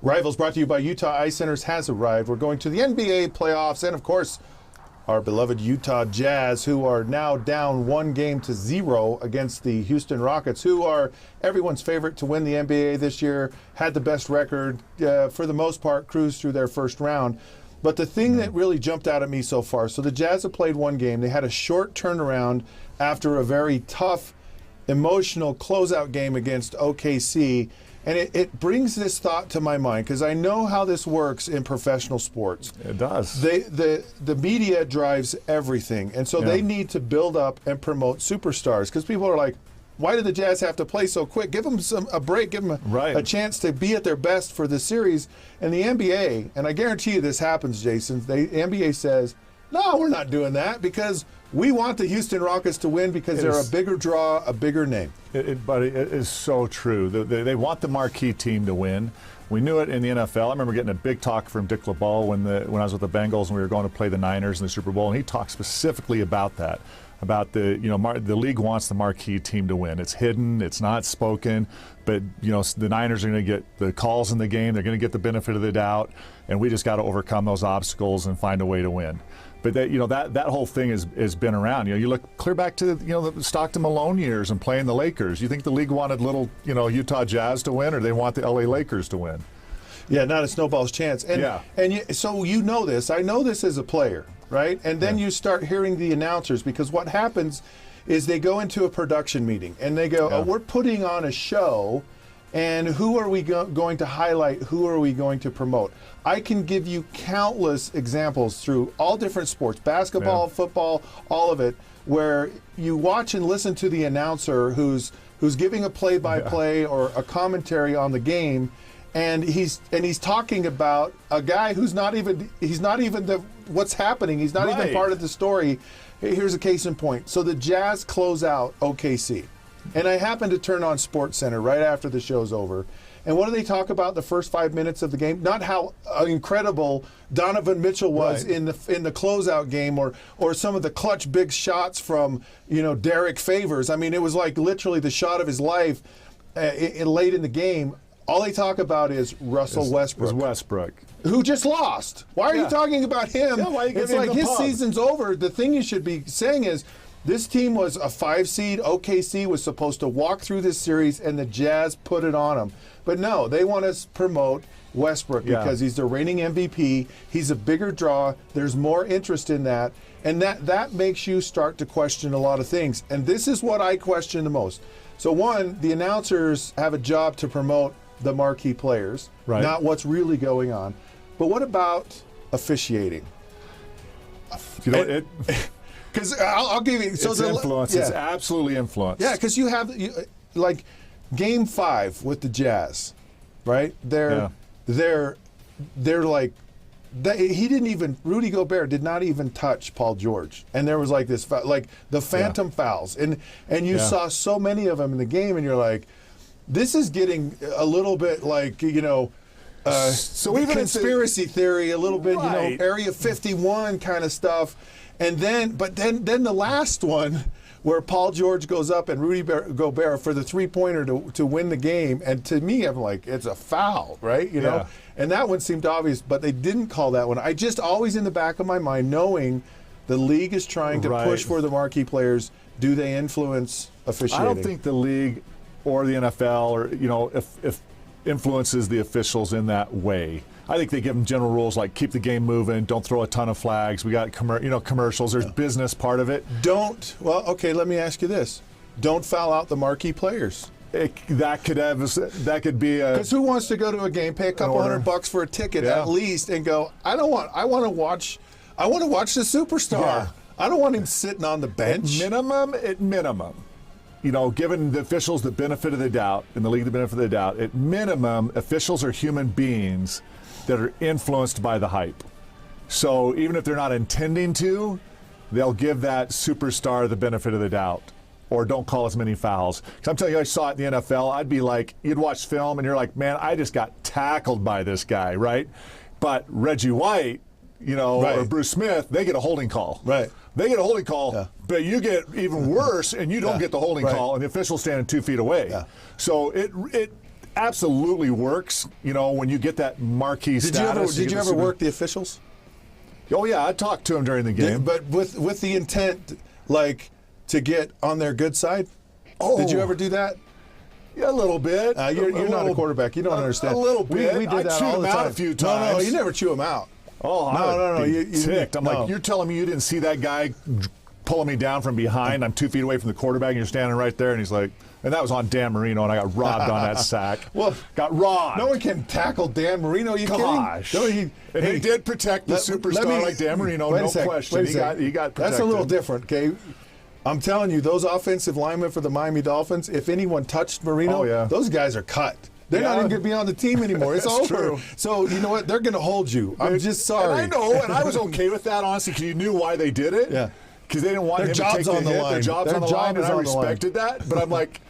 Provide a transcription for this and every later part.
Rivals brought to you by Utah Ice Centers has arrived. We're going to the NBA playoffs and, of course, our beloved Utah Jazz, who are now down 1-0 against the Houston Rockets, who are everyone's favorite to win the NBA this year, had the best record, for the most part, cruised through their first round. But the thing that really jumped out at me so far, so the Jazz have played one game. They had a short turnaround after a very tough, emotional closeout game against OKC. And it brings this thought to my mind, because I know how this works in professional sports. It does. The media drives everything, and so they need to build up and promote superstars, because people are like, why do the Jazz have to play so quick? Give them a break, give them a chance to be at their best for the series. And the NBA, and I guarantee you this happens, Jason, the NBA says, no, we're not doing that, because we want the Houston Rockets to win because they're a bigger draw, a bigger name. Buddy, it is so true. They want the marquee team to win. We knew it in the NFL. I remember getting a big talk from Dick LeBeau when I was with the Bengals and we were going to play the Niners in the Super Bowl, and he talked specifically about that, about the league wants the marquee team to win. It's hidden, it's not spoken, but the Niners are going to get the calls in the game. They're going to get the benefit of the doubt, and we just got to overcome those obstacles and find a way to win. But that whole thing has been around. You look clear back to the Stockton Malone years and playing the Lakers. You think the league wanted little Utah Jazz to win, or they want the LA Lakers to win? Yeah, not a snowball's chance. So this. I know this as a player, right? And then you start hearing the announcers, because what happens is they go into a production meeting and they go, oh, we're putting on a show, and who are we going to highlight? Who are we going to promote? I can give you countless examples through all different sports, basketball, football, all of it, where you watch and listen to the announcer who's giving a play-by-play or a commentary on the game, and he's talking about a guy who's not even what's happening. He's not even part of the story. Here's a case in point. So the Jazz close out OKC, and I happen to turn on SportsCenter right after the show's over. And what do they talk about the first 5 minutes of the game? Not how incredible Donovan Mitchell was in the closeout game, or some of the clutch big shots from Derek Favors. I mean, it was like literally the shot of his life late in the game. All they talk about is Russell Westbrook, who just lost. Why are you talking about him? Yeah, it's like his season's over. The thing you should be saying is, this team was a 5 seed. OKC was supposed to walk through this series, and the Jazz put it on them. But no, they want to promote Westbrook because he's the reigning MVP. He's a bigger draw. There's more interest in that. And that makes you start to question a lot of things. And this is what I question the most. So one, the announcers have a job to promote the marquee players, not what's really going on. But what about officiating? Because I'll give you. So it's influence. It's absolutely influence. Yeah, because you have like Game 5 with the Jazz, right? They're like, Rudy Gobert did not even touch Paul George, and there was like this like the phantom fouls, and you saw so many of them in the game, and you're like, this is getting a little bit like so even conspiracy theory, a little bit Area 51 kind of stuff. And then the last one, where Paul George goes up and Rudy Gobert for the three-pointer to win the game, and to me, I'm like, it's a foul, right? And that one seemed obvious, but they didn't call that one. I just always in the back of my mind, knowing the league is trying to push for the marquee players, do they influence officiating? I don't think the league or the NFL or if influences the officials in that way. I think they give them general rules like keep the game moving, don't throw a ton of flags. We got commercials. There's business part of it. Let me ask you this: don't foul out the marquee players. That could be a. Because who wants to go to a game, pay a couple $100 for a ticket at least, and go? I want to watch the superstar. Yeah. I don't want him sitting on the bench. At minimum. Given the officials the benefit of the doubt, in the league the benefit of the doubt, at minimum, officials are human beings that are influenced by the hype. So even if they're not intending to, they'll give that superstar the benefit of the doubt, or don't call as many fouls. Because I'm telling you, I saw it in the NFL. I'd be like, you'd watch film, and you're like, man, I just got tackled by this guy, right? But Reggie White, or Bruce Smith, they get a holding call. Right. They get a holding call, but you get even worse, and you don't get the holding call, and the official's standing 2 feet away. Yeah. So absolutely works. You know, when you get that marquee status. Did you ever work the officials? Oh yeah, I talked to them during the game. But with the intent, like, to get on their good side? Oh. Did you ever do that? Yeah, a little bit. You're not a quarterback. You don't understand. A little bit. We did that all the time. I chewed them out a few times. No, you never chew them out. Oh, no. You ticked. I'm like, you're telling me you didn't see that guy pulling me down from behind? I'm 2 feet away from the quarterback, and you're standing right there, and he's like, and that was on Dan Marino, and I got robbed on that sack. Well, got robbed. No one can tackle Dan Marino. Are you Gosh. kidding? No, he did protect the superstar like Dan Marino, no question. He got protected. That's a little different, okay? I'm telling you, those offensive linemen for the Miami Dolphins, if anyone touched Marino, those guys are cut. They're not even going to be on the team anymore. It's over. True. So, you know what? They're going to hold you. I'm just sorry. And I know, and I was okay with that, honestly, because you knew why they did it. Yeah. Because they didn't want him to take the hit. Their job's on the line, and I respected that. But I'm like,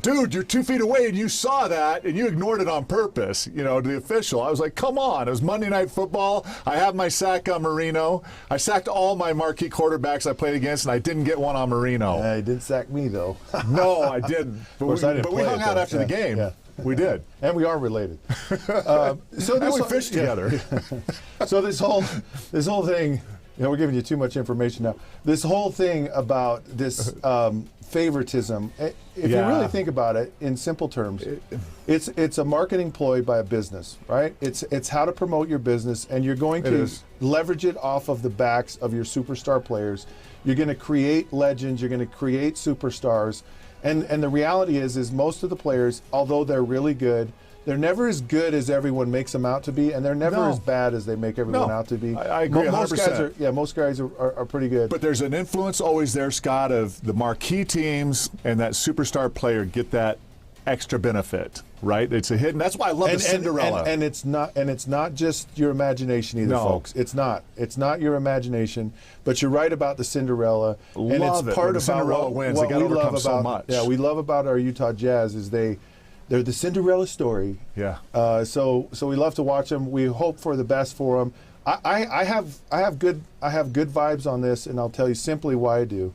dude, you're 2 feet away, and you saw that, and you ignored it on purpose, you know, to the official. I was like, come on. It was Monday Night Football. I have my sack on Marino. I sacked all my marquee quarterbacks I played against, and I didn't get one on Marino. Yeah, he didn't sack me, though. No, I didn't. But I didn't we hung out after the game. Yeah. We did. And we are related. And we fished together. So this whole thing, you know, we're giving you too much information now. This whole thing about this favoritism, if you really think about it in simple terms, it's a marketing ploy by a business, right? It's how to promote your business, and you're going to leverage it off of the backs of your superstar players. You're going to create legends. You're going to create superstars. And the reality is most of the players, although they're really good, they're never as good as everyone makes them out to be, and they're never as bad as they make everyone out to be. I agree 100%. Most guys are pretty good. But there's an influence always there, Scott, of the marquee teams and that superstar player get that extra benefit, right? It's a hidden. That's why I love the Cinderella. And it's not just your imagination either, folks. It's not your imagination. But you're right about the Cinderella, and it's part of Cinderella wins. What they got we love about so much. Yeah, we love about our Utah Jazz is they're the Cinderella story. Yeah. So we love to watch them. We hope for the best for them. I have good vibes on this, and I'll tell you simply why I do.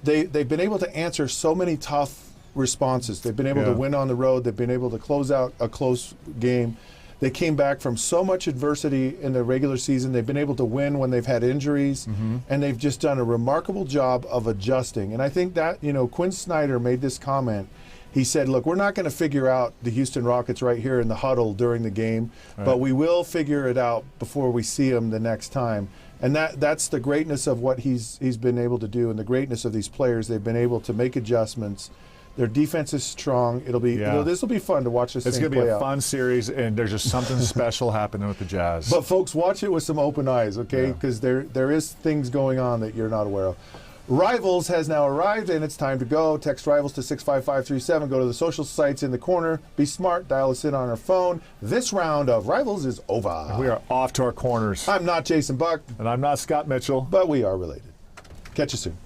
They've been able to answer so many tough responses. They've been able to win on the road. They've been able to close out a close game. They came back from so much adversity in the regular season. They've been able to win when they've had injuries, and they've just done a remarkable job of adjusting. And I think that, you know, Quinn Snyder made this comment. He said, look, we're not going to figure out the Houston Rockets right here in the huddle during the game, but we will figure it out before we see them the next time. And that's the greatness of what he's been able to do, and the greatness of these players. They've been able to make adjustments. Their defense is strong. It'll be this will be fun to watch this thing play out. It's going to be a fun series, and there's just something special happening with the Jazz. But folks, watch it with some open eyes, okay? Because there is things going on that you're not aware of. Rivals has now arrived, and it's time to go. Text Rivals to 65537. Go to the social sites in the corner. Be smart. Dial us in on our phone. This round of Rivals is over. We are off to our corners. I'm not Jason Buck. And I'm not Scott Mitchell. But we are related. Catch you soon.